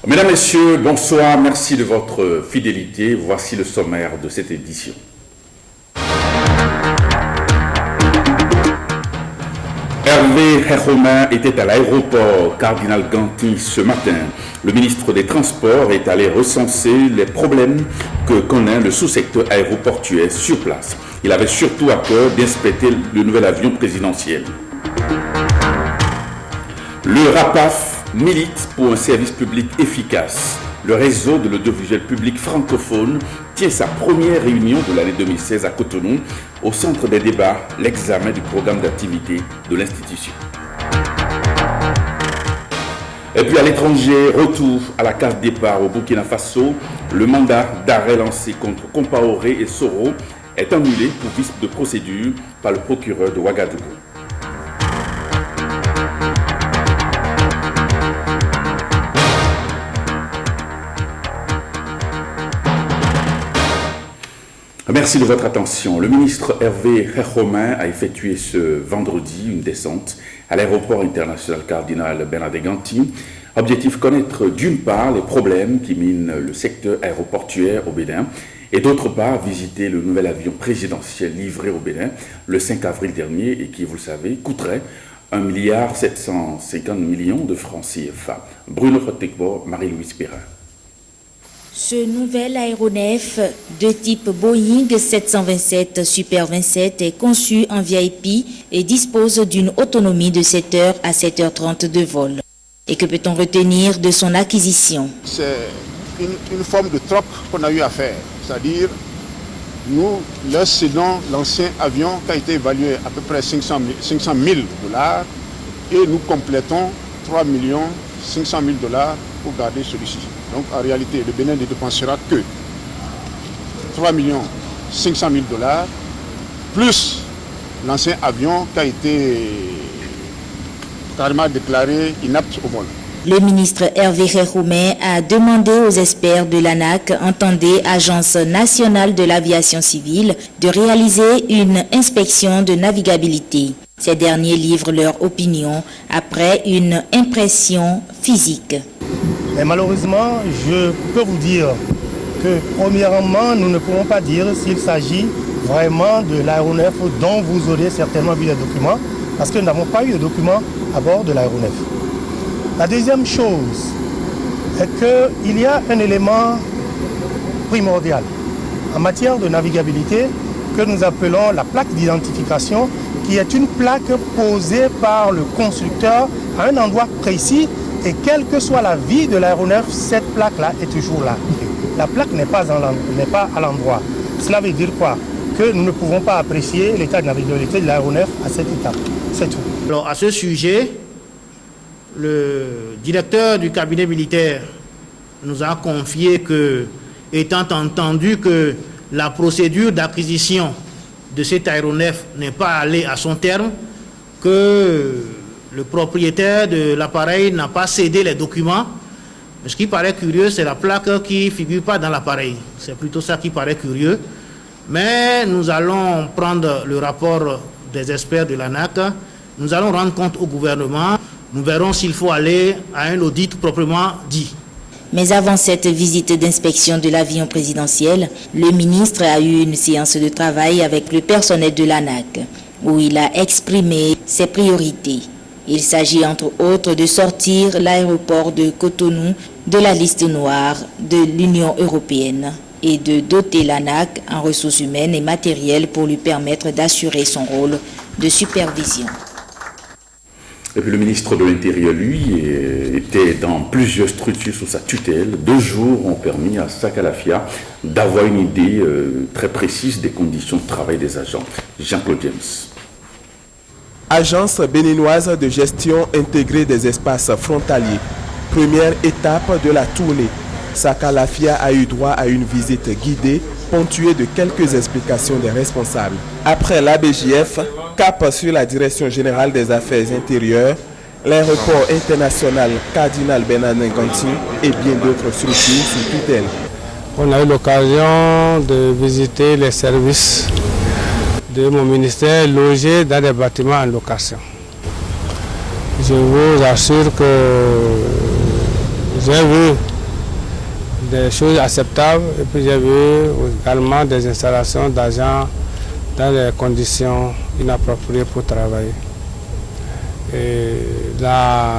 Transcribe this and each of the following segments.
Mesdames, Messieurs, bonsoir, merci de votre fidélité. Voici le sommaire de cette édition. Hervé Herromain était à l'aéroport Cardinal Ganty ce matin. Le ministre des Transports est allé recenser les problèmes que connaît le sous-secteur aéroportuaire sur place. Il avait surtout à cœur d'inspecter le nouvel avion présidentiel. Le RAPAF milite pour un service public efficace. Le réseau de l'audiovisuel public francophone tient sa première réunion de l'année 2016 à Cotonou, au centre des débats, l'examen du programme d'activité de l'institution. Et puis à l'étranger, retour à la case départ au Burkina Faso, le mandat d'arrêt lancé contre Compaoré et Soro est annulé pour vice de procédure par le procureur de Ouagadougou. Merci de votre attention. Le ministre Hervé Herromain a effectué ce vendredi une descente à l'aéroport international Cardinal Bernardin Ganty. Objectif connaître d'une part les problèmes qui minent le secteur aéroportuaire au Bénin et d'autre part visiter le nouvel avion présidentiel livré au Bénin le 5 avril dernier et qui, vous le savez, coûterait 1,750 milliard de francs CFA. Bruno Fotekbo, Marie-Louise Perrin. Ce nouvel aéronef de type Boeing 727 Super 27 est conçu en VIP et dispose d'une autonomie de 7 heures à 7h30 de vol. Et que peut-on retenir de son acquisition? C'est une forme de troc qu'on a eu à faire, c'est-à-dire nous leur cédons l'ancien avion qui a été évalué à peu près 500 000 dollars et nous complétons 3 500 000 dollars pour garder celui-ci. Donc en réalité, le Bénin ne dépensera que 3 500 000 dollars plus l'ancien avion qui a été carrément déclaré inapte au vol. Le ministre Hervé Herromain a demandé aux experts de l'ANAC, entendez Agence nationale de l'aviation civile, de réaliser une inspection de navigabilité. Ces derniers livrent leur opinion après une impression physique. Mais malheureusement, je peux vous dire que premièrement, nous ne pouvons pas dire s'il s'agit vraiment de l'aéronef dont vous aurez certainement vu les documents, parce que nous n'avons pas eu de documents à bord de l'aéronef. La deuxième chose est qu'il y a un élément primordial en matière de navigabilité que nous appelons la plaque d'identification, qui est une plaque posée par le constructeur à un endroit précis. Et quelle que soit la vie de l'aéronef, cette plaque-là est toujours là. La plaque n'est pas à l'endroit. Cela veut dire quoi? Que nous ne pouvons pas apprécier l'état de navigabilité de l'aéronef à cet état. C'est tout. Alors, à ce sujet, le directeur du cabinet militaire nous a confié que, étant entendu que la procédure d'acquisition de cet aéronef n'est pas allée à son terme, que le propriétaire de l'appareil n'a pas cédé les documents. Ce qui paraît curieux, c'est la plaque qui ne figure pas dans l'appareil. C'est plutôt ça qui paraît curieux. Mais nous allons prendre le rapport des experts de l'ANAC. Nous allons rendre compte au gouvernement. Nous verrons s'il faut aller à un audit proprement dit. Mais avant cette visite d'inspection de l'avion présidentiel, le ministre a eu une séance de travail avec le personnel de l'ANAC, où il a exprimé ses priorités. Il s'agit entre autres de sortir l'aéroport de Cotonou de la liste noire de l'Union européenne et de doter l'ANAC en ressources humaines et matérielles pour lui permettre d'assurer son rôle de supervision. Et puis le ministre de l'Intérieur, lui, était dans plusieurs structures sous sa tutelle. 2 jours ont permis à Sakalafia d'avoir une idée très précise des conditions de travail des agents. Jean-Claude James. Agence béninoise de gestion intégrée des espaces frontaliers. Première étape de la tournée. Sakalafia a eu droit à une visite guidée, ponctuée de quelques explications des responsables. Après l'ABJF, cap sur la Direction générale des affaires intérieures, l'aéroport international Cardinal Bernardin Ganty et bien d'autres structures sous tutelle. On a eu l'occasion de visiter les services de mon ministère logés dans des bâtiments en location. Je vous assure que j'ai vu des choses acceptables et puis j'ai vu également des installations d'agents dans des conditions inappropriées pour travailler. Et la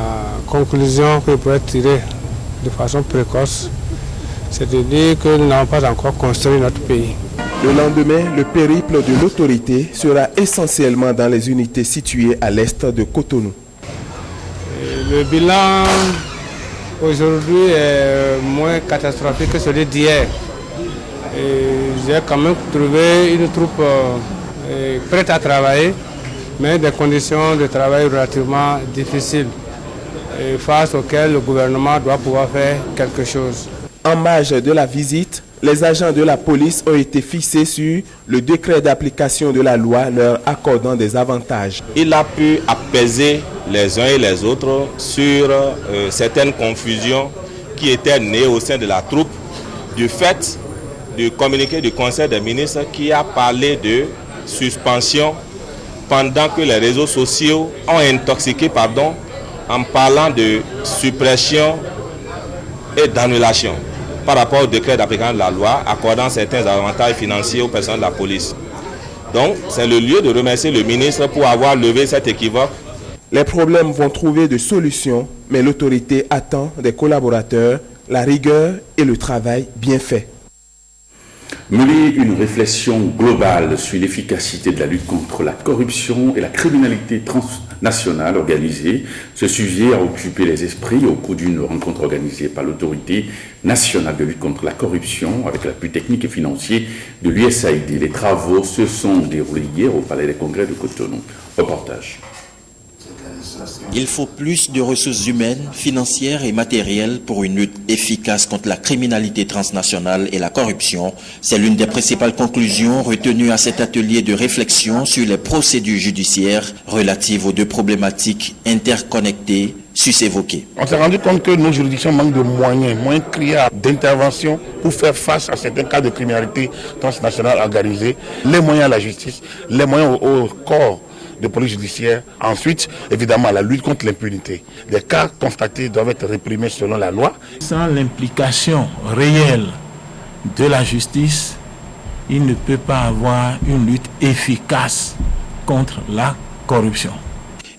conclusion que je pourrais tirer de façon précoce, c'est de dire que nous n'avons pas encore construit notre pays. Le lendemain, le périple de l'autorité sera essentiellement dans les unités situées à l'est de Cotonou. Et le bilan aujourd'hui est moins catastrophique que celui d'hier. J'ai quand même trouvé une troupe prête à travailler, mais des conditions de travail relativement difficiles, et face auxquelles le gouvernement doit pouvoir faire quelque chose. En marge de la visite, les agents de la police ont été fixés sur le décret d'application de la loi leur accordant des avantages. Il a pu apaiser les uns et les autres sur certaines confusions qui étaient nées au sein de la troupe du fait du communiqué du Conseil des ministres qui a parlé de suspension pendant que les réseaux sociaux ont intoxiqué en parlant de suppression et d'annulation par rapport au décret d'application de la loi accordant certains avantages financiers aux personnes de la police. Donc, c'est le lieu de remercier le ministre pour avoir levé cet équivoque. Les problèmes vont trouver des solutions, mais l'autorité attend des collaborateurs la rigueur et le travail bien fait. Mener une réflexion globale sur l'efficacité de la lutte contre la corruption et la criminalité transnationale organisée. Ce sujet a occupé les esprits au cours d'une rencontre organisée par l'autorité nationale de lutte contre la corruption avec l'appui technique et financier de l'USAID. Les travaux se sont déroulés hier au Palais des Congrès de Cotonou. Reportage. Il faut plus de ressources humaines, financières et matérielles pour une lutte efficace contre la criminalité transnationale et la corruption. C'est l'une des principales conclusions retenues à cet atelier de réflexion sur les procédures judiciaires relatives aux deux problématiques interconnectées sus-évoquées. On s'est rendu compte que nos juridictions manquent de moyens criables d'intervention pour faire face à certains cas de criminalité transnationale organisée, les moyens à la justice, les moyens au corps de police judiciaire. Ensuite, évidemment, la lutte contre l'impunité. Les cas constatés doivent être réprimés selon la loi. Sans l'implication réelle de la justice, il ne peut pas avoir une lutte efficace contre la corruption.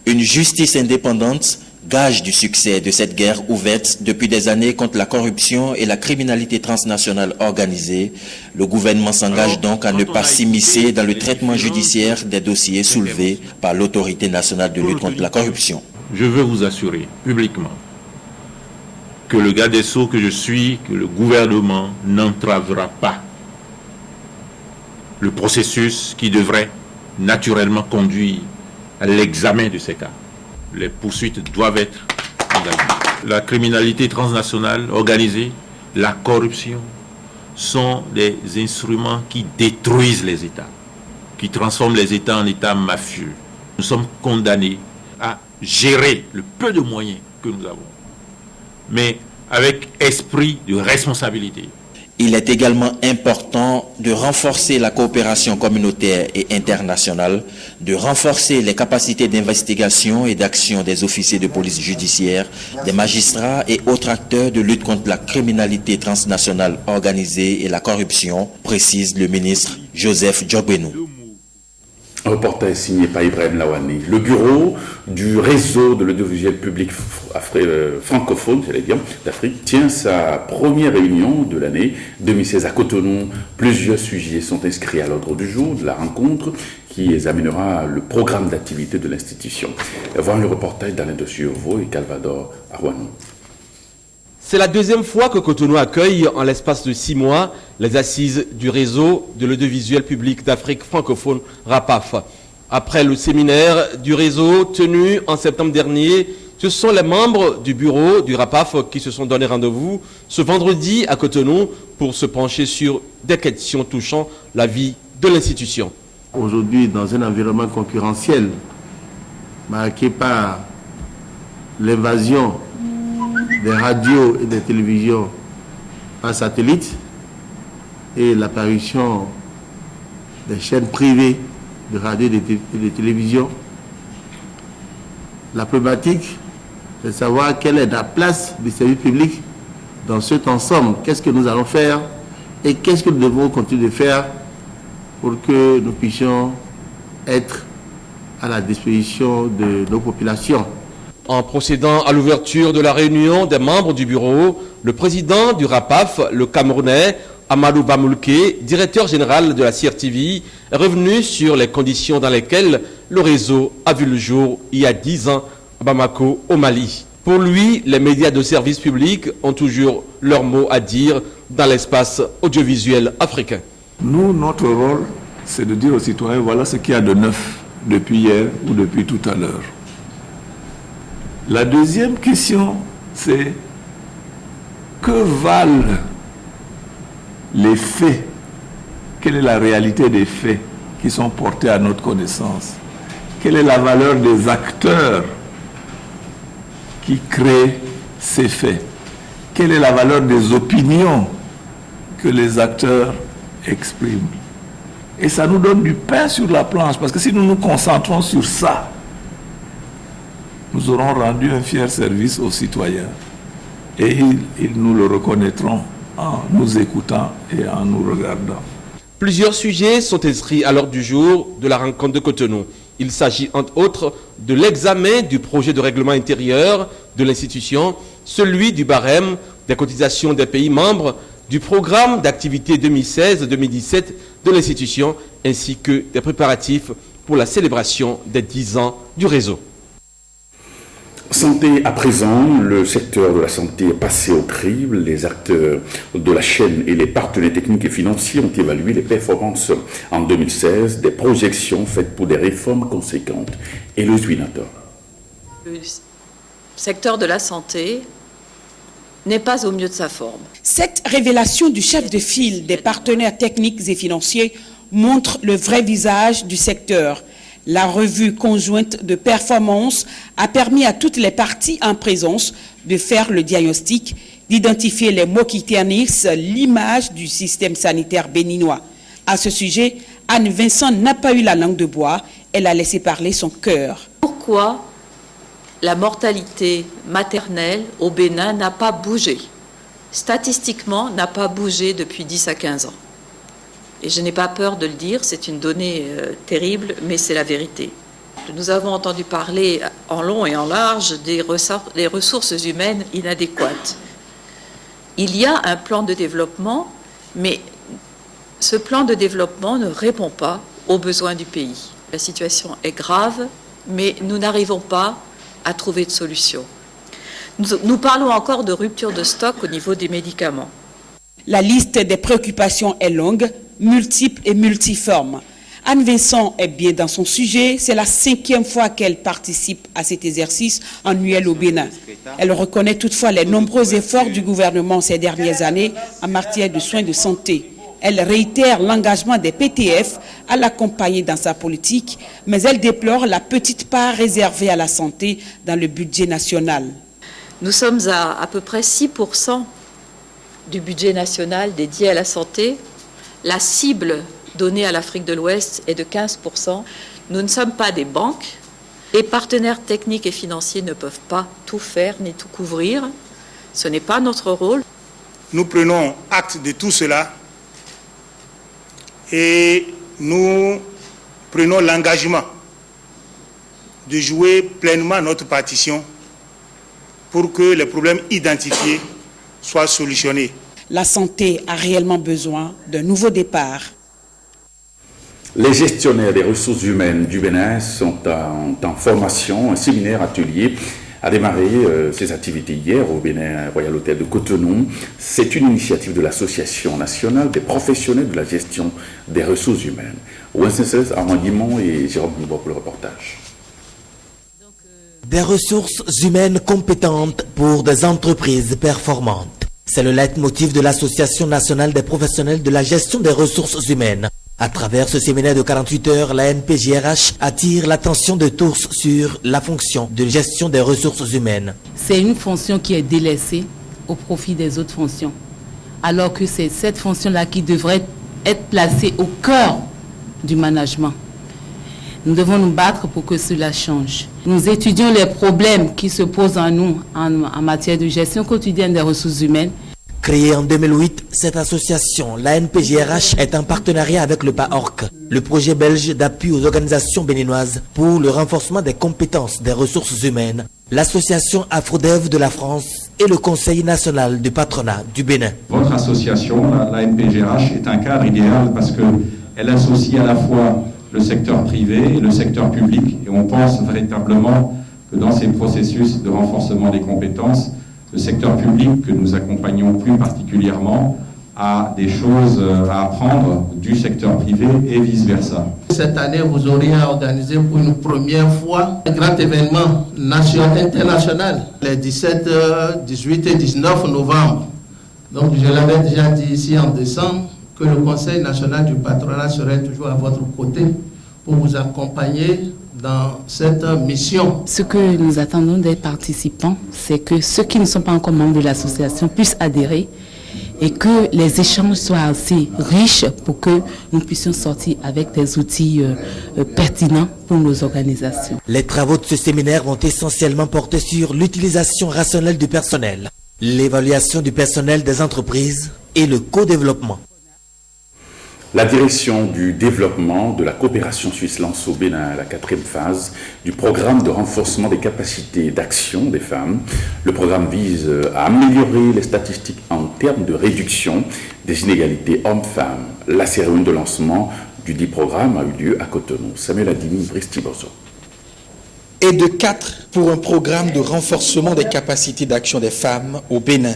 Une justice indépendante, gage du succès de cette guerre ouverte depuis des années contre la corruption et la criminalité transnationale organisée. Le gouvernement s'engage donc à ne pas s'immiscer dans le traitement judiciaire des dossiers soulevés par l'autorité nationale de lutte contre la corruption. Je veux vous assurer publiquement que le garde des Sceaux que je suis, que le gouvernement n'entravera pas le processus qui devrait naturellement conduire à l'examen de ces cas. Les poursuites doivent être engagées. La criminalité transnationale organisée, la corruption sont des instruments qui détruisent les États, qui transforment les États en États mafieux. Nous sommes condamnés à gérer le peu de moyens que nous avons, mais avec esprit de responsabilité. Il est également important de renforcer la coopération communautaire et internationale, de renforcer les capacités d'investigation et d'action des officiers de police judiciaire, des magistrats et autres acteurs de lutte contre la criminalité transnationale organisée et la corruption, précise le ministre Joseph Djogbenou. Un reportage signé par Ibrahim Lawani. Le bureau du réseau de l'audiovisuel public francophone, d'Afrique, tient sa première réunion de l'année 2016 à Cotonou. Plusieurs sujets sont inscrits à l'ordre du jour de la rencontre qui examinera le programme d'activité de l'institution. Voir le reportage d'Alain de Survaux et Calvador Arwani. C'est la deuxième fois que Cotonou accueille, en l'espace de 6 mois, les assises du réseau de l'audiovisuel public d'Afrique francophone, RAPAF. Après le séminaire du réseau tenu en septembre dernier, ce sont les membres du bureau du RAPAF qui se sont donné rendez-vous ce vendredi à Cotonou pour se pencher sur des questions touchant la vie de l'institution. Aujourd'hui, dans un environnement concurrentiel marqué par l'invasion des radios et des télévisions par satellite et l'apparition des chaînes privées de radio et de télévision, la problématique, c'est de savoir quelle est la place du service public dans cet ensemble, qu'est-ce que nous allons faire et qu'est-ce que nous devons continuer de faire pour que nous puissions être à la disposition de nos populations. En procédant à l'ouverture de la réunion des membres du bureau, le président du RAPAF, le Camerounais, Amadou Bamoulke, directeur général de la CRTV, est revenu sur les conditions dans lesquelles le réseau a vu le jour il y a 10 ans à Bamako, au Mali. Pour lui, les médias de service public ont toujours leur mot à dire dans l'espace audiovisuel africain. Nous, notre rôle, c'est de dire aux citoyens, voilà ce qu'il y a de neuf depuis hier ou depuis tout à l'heure. La deuxième question, c'est que valent les faits? Quelle est la réalité des faits qui sont portés à notre connaissance? Quelle est la valeur des acteurs qui créent ces faits? Quelle est la valeur des opinions que les acteurs expriment? Et ça nous donne du pain sur la planche, parce que si nous nous concentrons sur ça, nous aurons rendu un fier service aux citoyens. Et ils nous le reconnaîtront en nous écoutant et en nous regardant. Plusieurs sujets sont inscrits à l'ordre du jour de la rencontre de Cotonou. Il s'agit entre autres de l'examen du projet de règlement intérieur de l'institution, celui du barème des cotisations des pays membres, du programme d'activité 2016-2017 de l'institution, ainsi que des préparatifs pour la célébration des 10 ans du réseau. Santé à présent, le secteur de la santé est passé au crible. Les acteurs de la chaîne et les partenaires techniques et financiers ont évalué les performances en 2016, des projections faites pour des réformes conséquentes. Et le Zwinator. Le secteur de la santé n'est pas au mieux de sa forme. Cette révélation du chef de file des partenaires techniques et financiers montre le vrai visage du secteur. La revue conjointe de performance a permis à toutes les parties en présence de faire le diagnostic, d'identifier les mots qui ternissent l'image du système sanitaire béninois. À ce sujet, Anne Vincent n'a pas eu la langue de bois, elle a laissé parler son cœur. Pourquoi la mortalité maternelle au Bénin n'a pas bougé? Statistiquement, n'a pas bougé depuis 10 à 15 ans. Et je n'ai pas peur de le dire, c'est une donnée terrible, mais c'est la vérité. Nous avons entendu parler en long et en large des ressources humaines inadéquates. Il y a un plan de développement, mais ce plan de développement ne répond pas aux besoins du pays. La situation est grave, mais nous n'arrivons pas à trouver de solution. Nous parlons encore de rupture de stock au niveau des médicaments. La liste des préoccupations est longue, multiple et multiforme. Anne Vincent est bien dans son sujet. C'est la 5e fois qu'elle participe à cet exercice annuel au Bénin. Elle reconnaît toutefois les nombreux efforts du gouvernement ces dernières années en matière de soins de santé. Elle réitère l'engagement des PTF à l'accompagner dans sa politique, mais elle déplore la petite part réservée à la santé dans le budget national. Nous sommes à peu près 6% du budget national dédié à la santé. La cible donnée à l'Afrique de l'Ouest est de 15%. Nous ne sommes pas des banques. Les partenaires techniques et financiers ne peuvent pas tout faire ni tout couvrir. Ce n'est pas notre rôle. Nous prenons acte de tout cela et nous prenons l'engagement de jouer pleinement notre partition pour que les problèmes identifiés soient solutionnés. La santé a réellement besoin d'un nouveau départ. Les gestionnaires des ressources humaines du Bénin sont en formation. Un séminaire atelier a démarré ses activités hier au Bénin Royal Hotel de Cotonou. C'est une initiative de l'Association nationale des professionnels de la gestion des ressources humaines. Wenceslao Armandimon et Jérôme Nibo pour le reportage. Des ressources humaines compétentes pour des entreprises performantes. C'est le leitmotiv de l'Association nationale des professionnels de la gestion des ressources humaines. À travers ce séminaire de 48 heures, la NPJRH attire l'attention de tous sur la fonction de gestion des ressources humaines. C'est une fonction qui est délaissée au profit des autres fonctions, alors que c'est cette fonction-là qui devrait être placée au cœur du management. Nous devons nous battre pour que cela change. Nous étudions les problèmes qui se posent en nous en matière de gestion quotidienne des ressources humaines. Créée en 2008, cette association, la NPGRH, est en partenariat avec le PAORC, le projet belge d'appui aux organisations béninoises pour le renforcement des compétences des ressources humaines, l'association Afrodev de la France et le Conseil national du patronat du Bénin. Votre association, la NPGRH, est un cadre idéal parce qu'elle associe à la fois le secteur privé et le secteur public. Et on pense véritablement que dans ces processus de renforcement des compétences, le secteur public que nous accompagnons plus particulièrement a des choses à apprendre du secteur privé et vice-versa. Cette année, vous auriez organisé pour une première fois un grand événement national international, les 17, 18 et 19 novembre. Donc je l'avais déjà dit ici en décembre que le Conseil national du patronat serait toujours à votre côté pour vous accompagner dans cette mission. Ce que nous attendons des participants, c'est que ceux qui ne sont pas encore membres de l'association puissent adhérer et que les échanges soient assez riches pour que nous puissions sortir avec des outils pertinents pour nos organisations. Les travaux de ce séminaire vont essentiellement porter sur l'utilisation rationnelle du personnel, l'évaluation du personnel des entreprises et le co-développement. La direction du développement de la coopération suisse lance au Bénin la 4e phase du programme de renforcement des capacités d'action des femmes. Le programme vise à améliorer les statistiques en termes de réduction des inégalités hommes-femmes. La cérémonie de lancement du dit programme a eu lieu à Cotonou. Samuel Adimi, Bristiboso. Et de 4 pour un programme de renforcement des capacités d'action des femmes au Bénin.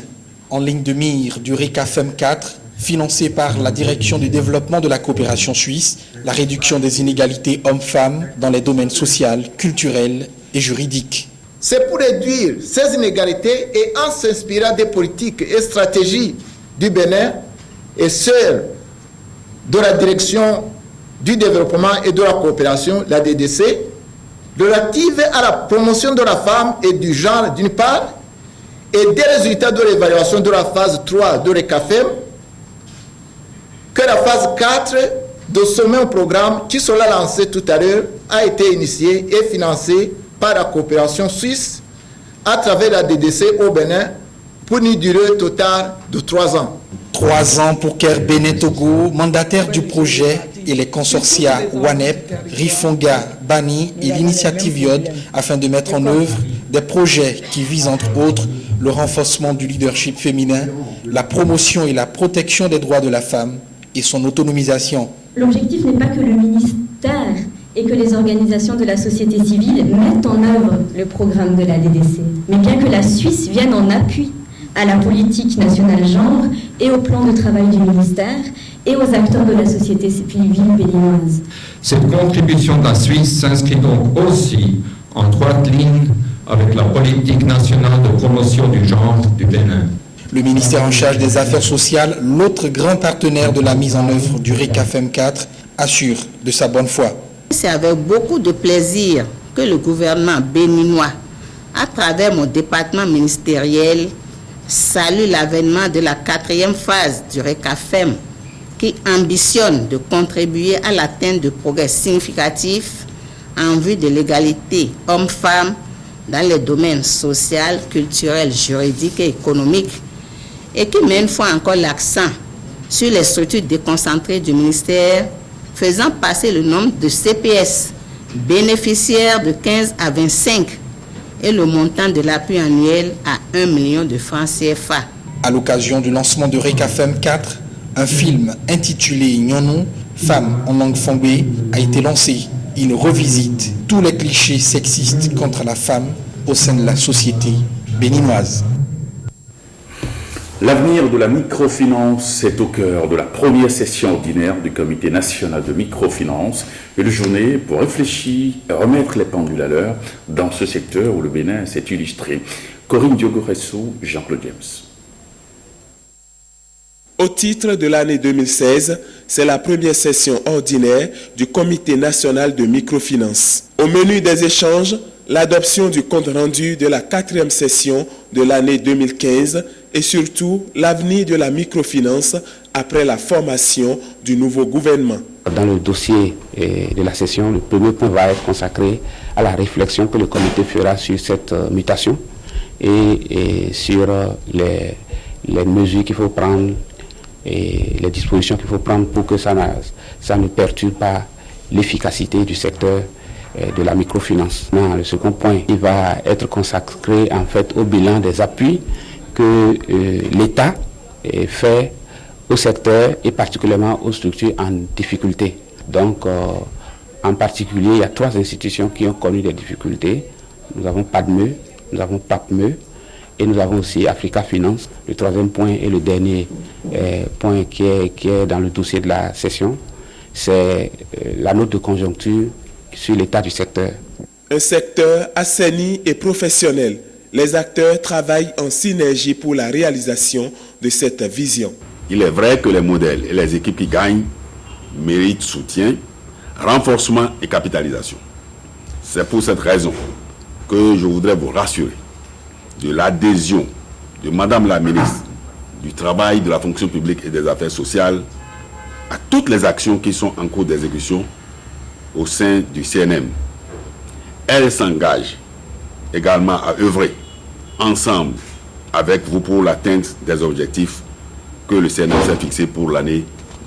En ligne de mire du RECAFEM 4, financé par la Direction du développement de la coopération suisse, la réduction des inégalités hommes-femmes dans les domaines social, culturel et juridique. C'est pour réduire ces inégalités et en s'inspirant des politiques et stratégies du Bénin et celles de la Direction du développement et de la coopération, la DDC, relative à la promotion de la femme et du genre d'une part, et des résultats de l'évaluation de la phase 3 de RECAFEM, que la phase 4 de ce même programme, qui sera lancé tout à l'heure, a été initiée et financée par la coopération suisse à travers la DDC au Bénin pour une durée totale de 3 ans. 3 ans pour Ker Bénin Togo, mandataire du projet, et les consortia WANEP, Rifonga, Bani et l'initiative Yod, afin de mettre en œuvre des projets qui visent entre autres le renforcement du leadership féminin, la promotion et la protection des droits de la femme et son autonomisation. L'objectif n'est pas que le ministère et que les organisations de la société civile mettent en œuvre le programme de la DDC, mais bien que la Suisse vienne en appui à la politique nationale genre et au plan de travail du ministère et aux acteurs de la société civile béninoise. Cette contribution de la Suisse s'inscrit donc aussi en droite ligne avec la politique nationale de promotion du genre du Bénin. Le ministère en charge des Affaires sociales, l'autre grand partenaire de la mise en œuvre du RECAFEM 4, assure de sa bonne foi. C'est avec beaucoup de plaisir que le gouvernement béninois, à travers mon département ministériel, salue l'avènement de la 4e phase du RECAFEM qui ambitionne de contribuer à l'atteinte de progrès significatifs en vue de l'égalité hommes-femmes dans les domaines social, culturel, juridique et économique, et qui met une fois encore l'accent sur les structures déconcentrées du ministère, faisant passer le nombre de CPS bénéficiaires de 15 à 25 et le montant de l'appui annuel à 1 million de francs CFA. À l'occasion du lancement de RECAFEM 4, un film intitulé Nyonou, Femmes en langue fongbe, a été lancé. Il revisite tous les clichés sexistes contre la femme au sein de la société béninoise. L'avenir de la microfinance est au cœur de la première session ordinaire du Comité national de microfinance, une journée pour réfléchir et remettre les pendules à l'heure dans ce secteur où le Bénin s'est illustré. Corinne Diogo-Ressou, Jean-Claude James. Au titre de l'année 2016, c'est la première session ordinaire du Comité national de microfinance. Au menu des échanges, l'adoption du compte-rendu de la 4e session de l'année 2015 et surtout l'avenir de la microfinance après la formation du nouveau gouvernement. Dans le dossier de la session, le premier point va être consacré à la réflexion que le comité fera sur cette mutation et sur les mesures qu'il faut prendre et les dispositions qu'il faut prendre pour que ça ne perturbe pas l'efficacité du secteur de la microfinance. Le second point, il va être consacré en fait au bilan des appuis que l'État fait au secteur et particulièrement aux structures en difficulté. Donc, en particulier, il y a 3 institutions qui ont connu des difficultés. Nous avons PADME, nous avons PAPME et nous avons aussi Africa Finance. Le 3e point et le dernier point qui est dans le dossier de la session, c'est la note de conjoncture sur l'état du secteur. Un secteur assaini et professionnel. Les acteurs travaillent en synergie pour la réalisation de cette vision. Il est vrai que les modèles et les équipes qui gagnent méritent soutien, renforcement et capitalisation. C'est pour cette raison que je voudrais vous rassurer de l'adhésion de Madame la ministre du Travail, de la fonction publique et des affaires sociales à toutes les actions qui sont en cours d'exécution au sein du CNM. Elle s'engage également à œuvrer ensemble avec vous pour l'atteinte des objectifs que le CNM s'est fixé pour l'année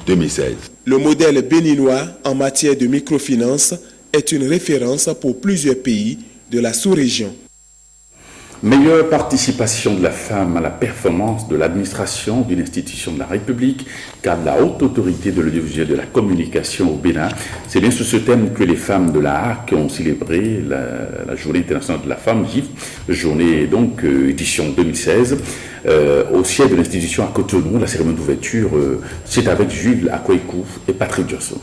2016. Le modèle béninois en matière de microfinance est une référence pour plusieurs pays de la sous-région. Meilleure participation de la femme à la performance de l'administration d'une institution de la République, car la haute autorité de l'audiovisuel de la communication au Bénin. C'est bien sous ce thème que les femmes de la HAC ont célébré la Journée internationale de la femme, GIF, journée donc édition 2016, au siège de l'institution à Cotonou. La cérémonie d'ouverture, c'est avec Jules Akweikou et Patrick Johnson.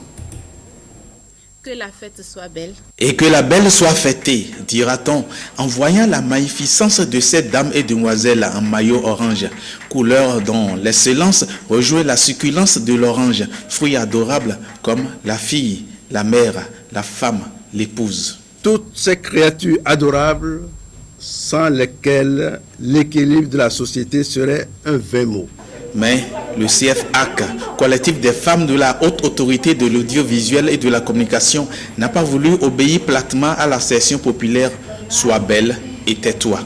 Que la fête soit belle. Et que la belle soit fêtée, dira-t-on, en voyant la magnificence de ces dames et demoiselles en maillot orange, couleur dont l'excellence rejoint la succulence de l'orange, fruit adorable comme la fille, la mère, la femme, l'épouse. Toutes ces créatures adorables sans lesquelles l'équilibre de la société serait un vain mot. Mais le CFAC, collectif des femmes de la haute autorité de l'audiovisuel et de la communication, n'a pas voulu obéir platement à l'assertion populaire « Sois belle et tais-toi ».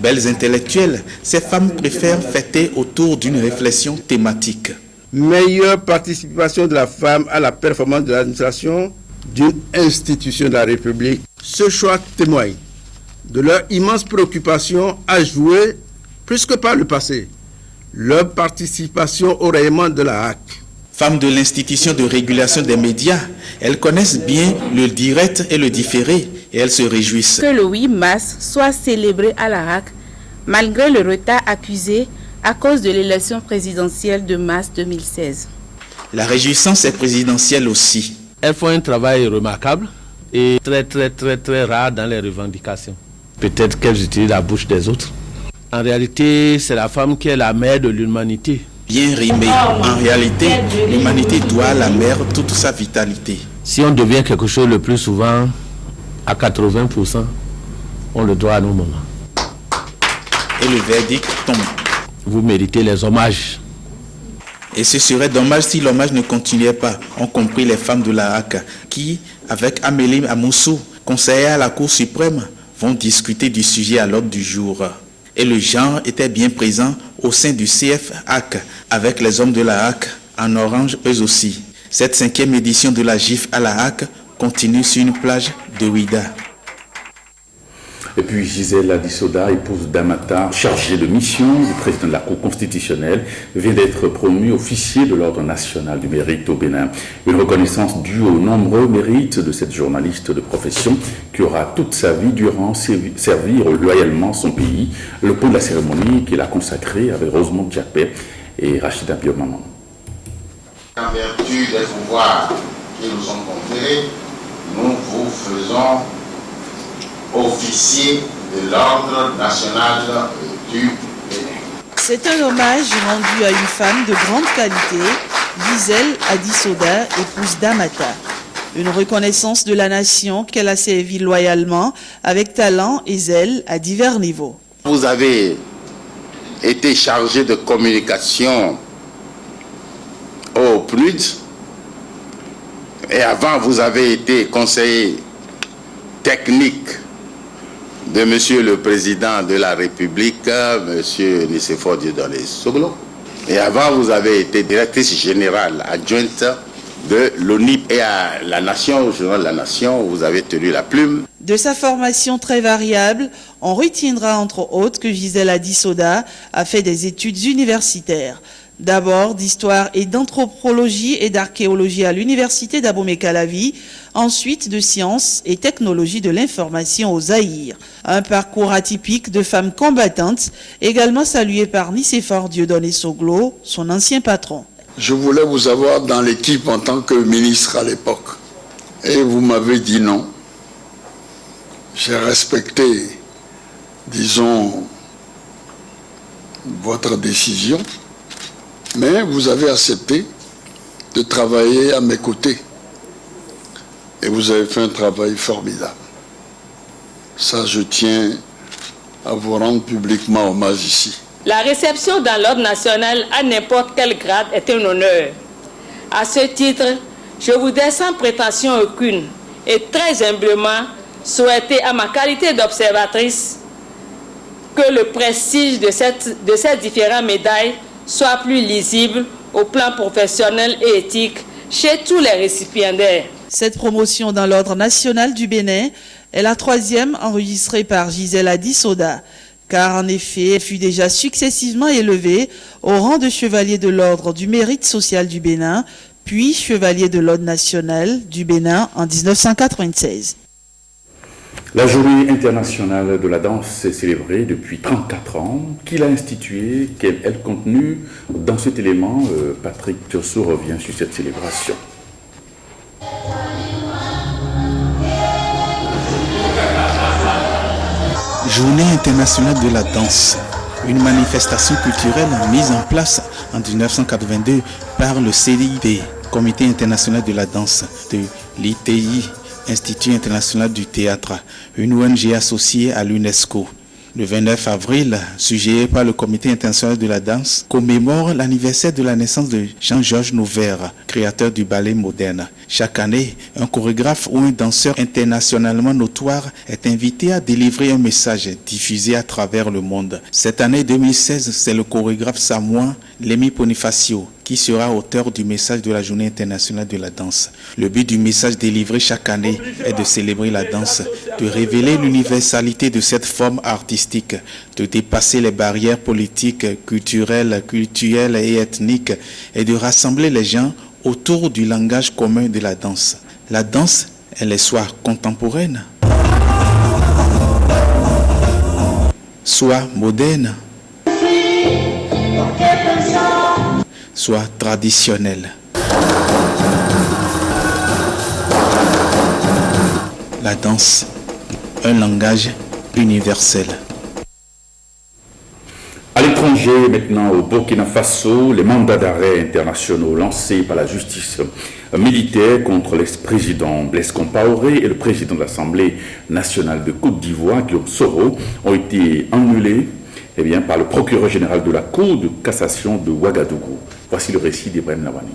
Belles intellectuelles, ces femmes préfèrent fêter autour d'une réflexion thématique. Meilleure participation de la femme à la performance de l'administration d'une institution de la République. Ce choix témoigne de leur immense préoccupation à jouer, plus que par le passé, leur participation au rayonnement de la HAC. Femmes de l'institution de régulation des médias, elles connaissent bien le direct et le différé et elles se réjouissent. Que le 8 mars soit célébré à la HAC malgré le retard accusé à cause de l'élection présidentielle de mars 2016. La réjouissance est présidentielle aussi. Elles font un travail remarquable et très rare dans les revendications. Peut-être qu'elles utilisent la bouche des autres. En réalité, c'est la femme qui est la mère de l'humanité. Bien rimé. En réalité, l'humanité doit à la mère toute sa vitalité. Si on devient quelque chose le plus souvent, à 80%, on le doit à nos mamans. Et le verdict tombe. Vous méritez les hommages. Et ce serait dommage si l'hommage ne continuait pas, ont compris les femmes de la HAC, qui, avec Amélie Amoussou, conseillère à la Cour suprême, vont discuter du sujet à l'ordre du jour. Et le genre était bien présent au sein du CFAC, avec les hommes de la HAC, en orange eux aussi. Cette 5e édition de la GIF à la HAC continue sur une plage de Ouida. Et puis Gisèle Adissoda, épouse d'Amata, chargée de mission du président de la Cour constitutionnelle, vient d'être promue officier de l'Ordre national du mérite au Bénin. Une reconnaissance due aux nombreux mérites de cette journaliste de profession qui aura toute sa vie durant servir loyalement son pays. Le pot de la cérémonie qu'il a consacré avec Rosemont Djapé et Rachida Biomaman. En vertu des pouvoirs qui nous sont conférés, nous vous faisons officier de l'Ordre national du Bénin. C'est un hommage rendu à une femme de grande qualité, Gisèle Adissoda, épouse d'Amata. Une reconnaissance de la nation qu'elle a servi loyalement, avec talent et zèle à divers niveaux. Vous avez été chargé de communication au PNUD et avant vous avez été conseiller technique de Monsieur le Président de la République, Monsieur Nicéphore Dieudonné Soglo. Et avant, vous avez été directrice générale adjointe de l'ONIP et à la Nation, au journal La Nation, vous avez tenu la plume. De sa formation très variable, on retiendra entre autres que Gisèle Adissoda a fait des études universitaires. D'abord d'histoire et d'anthropologie et d'archéologie à l'université d'Abomey-Calavi, ensuite de sciences et technologies de l'information au Zaïre. Un parcours atypique de femme combattante, également salué par Nicéphore Dieudonné Soglo, son ancien patron. Je voulais vous avoir dans l'équipe en tant que ministre à l'époque. Et vous m'avez dit non. J'ai respecté, disons, votre décision. Mais vous avez accepté de travailler à mes côtés. Et vous avez fait un travail formidable. Ça, je tiens à vous rendre publiquement hommage ici. La réception dans l'ordre national à n'importe quel grade est un honneur. À ce titre, je voudrais sans prétention aucune et très humblement souhaiter à ma qualité d'observatrice que le prestige de ces différentes médailles soit plus lisible au plan professionnel et éthique chez tous les récipiendaires. Cette promotion dans l'ordre national du Bénin est la troisième enregistrée par Gisèle Adissoda, car en effet, elle fut déjà successivement élevée au rang de chevalier de l'ordre du mérite social du Bénin, puis chevalier de l'ordre national du Bénin en 1996. La journée internationale de la danse est célébrée depuis 34 ans. Qui l'a instituée? Quel est le contenu? Dans cet élément, Patrick Tiosso revient sur cette célébration. Journée internationale de la danse, une manifestation culturelle mise en place en 1982 par le CID, Comité international de la danse, de l'ITI, Institut international du théâtre, une ONG associée à l'UNESCO. Le 29 avril, suggéré par le Comité international de la danse, commémore l'anniversaire de la naissance de Jean-Georges Noverre, créateur du ballet moderne. Chaque année, un chorégraphe ou un danseur internationalement notoire est invité à délivrer un message diffusé à travers le monde. Cette année 2016, c'est le chorégraphe samoan Lémi Bonifacio qui sera auteur du message de la Journée internationale de la danse. Le but du message délivré chaque année est de célébrer la danse, de révéler l'universalité de cette forme artistique, de dépasser les barrières politiques, culturelles et ethniques et de rassembler les gens autour du langage commun de la danse. La danse, elle est soit contemporaine, soit moderne, soit traditionnelle. La danse, un langage universel. À l'étranger, maintenant au Burkina Faso, les mandats d'arrêt internationaux lancés par la justice militaire contre l'ex-président Blaise Compaoré et le président de l'Assemblée nationale de Côte d'Ivoire, Guillaume Soro, ont été annulés par le procureur général de la Cour de cassation de Ouagadougou. Voici le récit d'Ibrahim Lawani.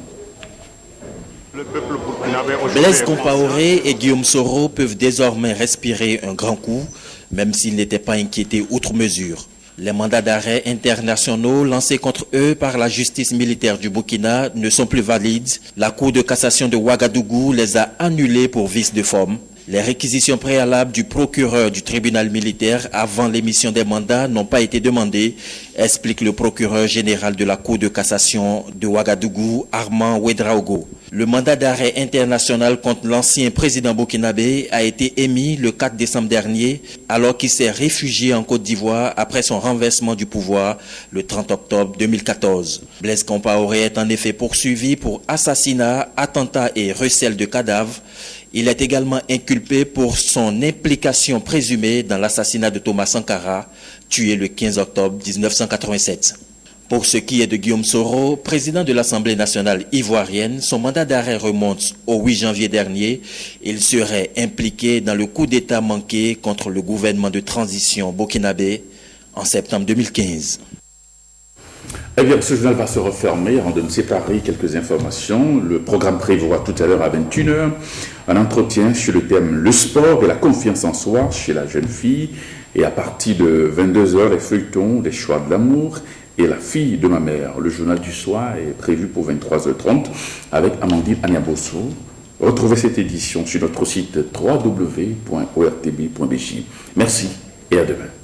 Blaise Compaoré et Guillaume Soro peuvent désormais respirer un grand coup, même s'ils n'étaient pas inquiétés outre mesure. Les mandats d'arrêt internationaux lancés contre eux par la justice militaire du Burkina ne sont plus valides. La Cour de cassation de Ouagadougou les a annulés pour vice de forme. Les réquisitions préalables du procureur du tribunal militaire avant l'émission des mandats n'ont pas été demandées, explique le procureur général de la Cour de cassation de Ouagadougou, Armand Ouedraogo. Le mandat d'arrêt international contre l'ancien président burkinabé a été émis le 4 décembre dernier, alors qu'il s'est réfugié en Côte d'Ivoire après son renversement du pouvoir le 30 octobre 2014. Blaise Compaoré est en effet poursuivi pour assassinat, attentat et recel de cadavres. Il est également inculpé pour son implication présumée dans l'assassinat de Thomas Sankara, tué le 15 octobre 1987. Pour ce qui est de Guillaume Soro, président de l'Assemblée nationale ivoirienne, son mandat d'arrêt remonte au 8 janvier dernier. Il serait impliqué dans le coup d'État manqué contre le gouvernement de transition burkinabé en septembre 2015. Eh bien, ce journal va se refermer avant de nous séparer quelques informations. Le programme prévoit tout à l'heure à 21h un entretien sur le thème « Le sport et la confiance en soi chez la jeune fille ». Et à partir de 22h, les feuilletons, les choix de l'amour et la fille de ma mère. Le journal du soir est prévu pour 23h30 avec Amandine Agnabosso. Retrouvez cette édition sur notre site www.ortb.bj. Merci et à demain.